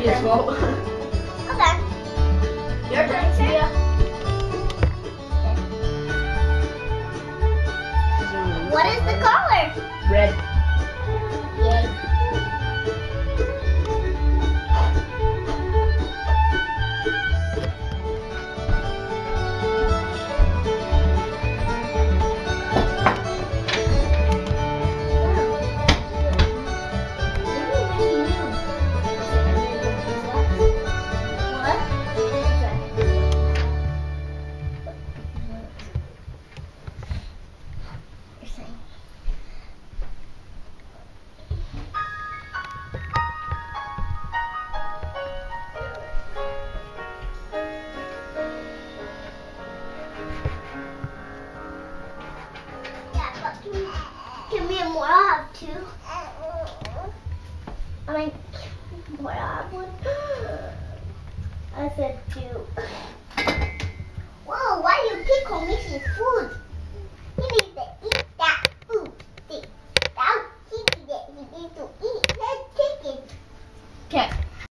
Sophia's fault. Okay. Your turn, Sophia. What is the color? Red. Yay. Can we more have two? I mean, more have one? I said two. Whoa, why do you pick on missing food?